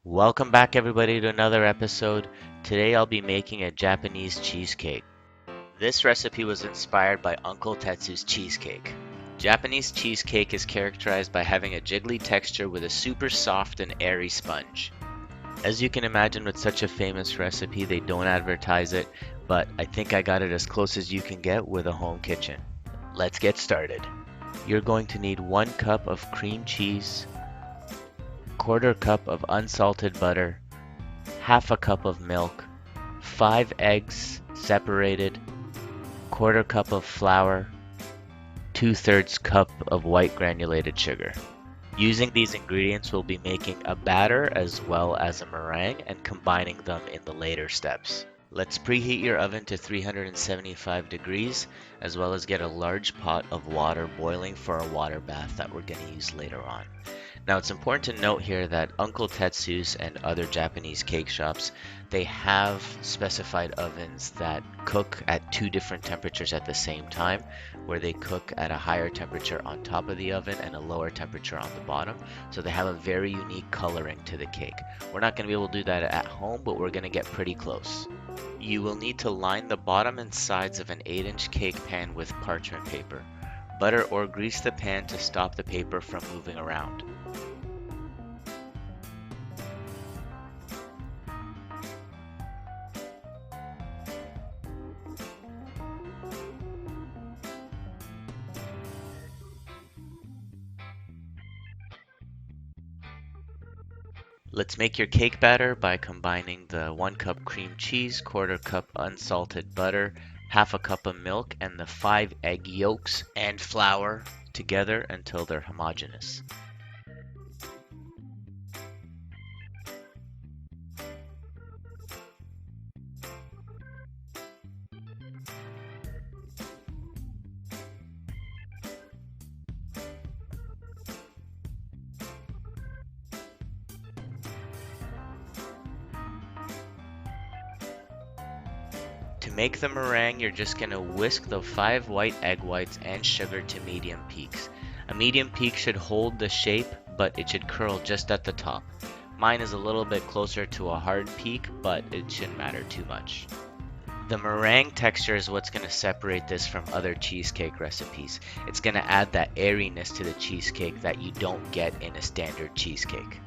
Welcome back, everybody, to another episode. Today I'll be making a Japanese cheesecake. This recipe was inspired by Uncle Tetsu's cheesecake. Japanese cheesecake is characterized by having a jiggly texture with a super soft and airy sponge. As you can imagine, with such a famous recipe, they don't advertise it, but I think I got it as close as you can get with a home kitchen. Let's get started. You're going to need 1 cup of cream cheese, quarter cup of unsalted butter, half a cup of milk, 5 eggs separated, quarter cup of flour, 2/3 cup of white granulated sugar. Using these ingredients, we'll be making a batter as well as a meringue and combining them in the later steps. Let's preheat your oven to 375 degrees, as well as get a large pot of water boiling for a water bath that we're going to use later on. Now, it's important to note here that Uncle Tetsu's and other Japanese cake shops, they have specified ovens that cook at 2 different temperatures at the same time, where they cook at a higher temperature on top of the oven and a lower temperature on the bottom. So they have a very unique coloring to the cake. We're not going to be able to do that at home, but we're going to get pretty close. You will need to line the bottom and sides of an 8-inch cake pan with parchment paper. Butter or grease the pan to stop the paper from moving around. Let's make your cake batter by combining the 1 cup cream cheese, quarter cup unsalted butter, half a cup of milk, and the 5 egg yolks and flour together until they're homogeneous. To make the meringue, you're just going to whisk the 5 white egg whites and sugar to medium peaks. A medium peak should hold the shape, but it should curl just at the top. Mine is a little bit closer to a hard peak, but it shouldn't matter too much. The meringue texture is what's going to separate this from other cheesecake recipes. It's going to add that airiness to the cheesecake that you don't get in a standard cheesecake.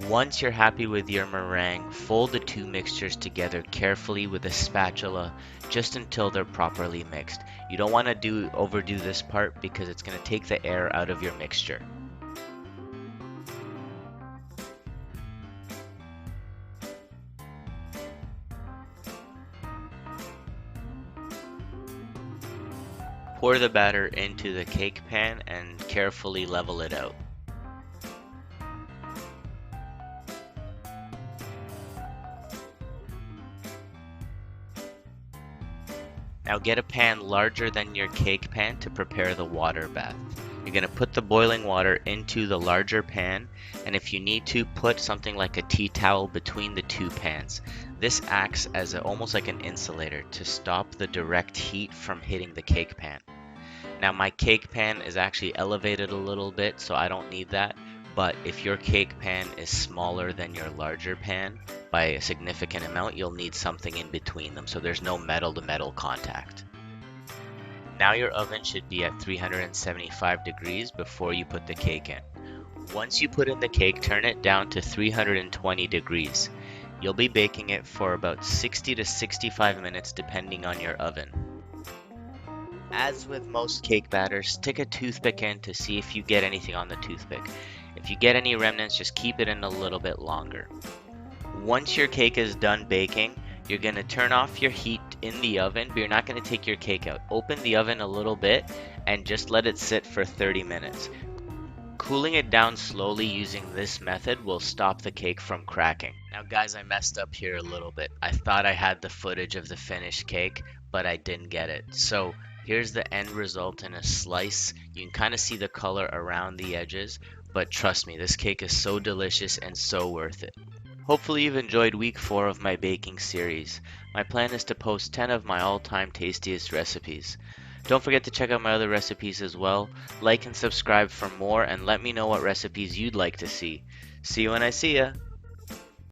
Once you're happy with your meringue, fold the 2 mixtures together carefully with a spatula just until they're properly mixed. You don't want to overdo this part because it's going to take the air out of your mixture. Pour the batter into the cake pan and carefully level it out. Now get a pan larger than your cake pan to prepare the water bath. You're going to put the boiling water into the larger pan, and if you need to, put something like a tea towel between the 2 pans. This acts as almost like an insulator to stop the direct heat from hitting the cake pan. Now my cake pan is actually elevated a little bit, so I don't need that. But if your cake pan is smaller than your larger pan by a significant amount, you'll need something in between them so there's no metal to metal contact. Now your oven should be at 375 degrees before you put the cake in. Once you put in the cake, turn it down to 320 degrees. You'll be baking it for about 60 to 65 minutes depending on your oven. As with most cake batters, stick a toothpick in to see if you get anything on the toothpick. If you get any remnants, just keep it in a little bit longer. Once your cake is done baking, you're going to turn off your heat in the oven, but you're not going to take your cake out. Open the oven a little bit and just let it sit for 30 minutes. Cooling it down slowly using this method will stop the cake from cracking. Now guys, I messed up here a little bit. I thought I had the footage of the finished cake, but I didn't get it. So Here's the end result in a slice. You can kind of see the color around the edges, but trust me, this cake is so delicious and so worth it. Hopefully you've enjoyed week 4 of my baking series. My plan is to post 10 of my all-time tastiest recipes. Don't forget to check out my other recipes as well. Like and subscribe for more, and let me know what recipes you'd like to see. See you when I see ya!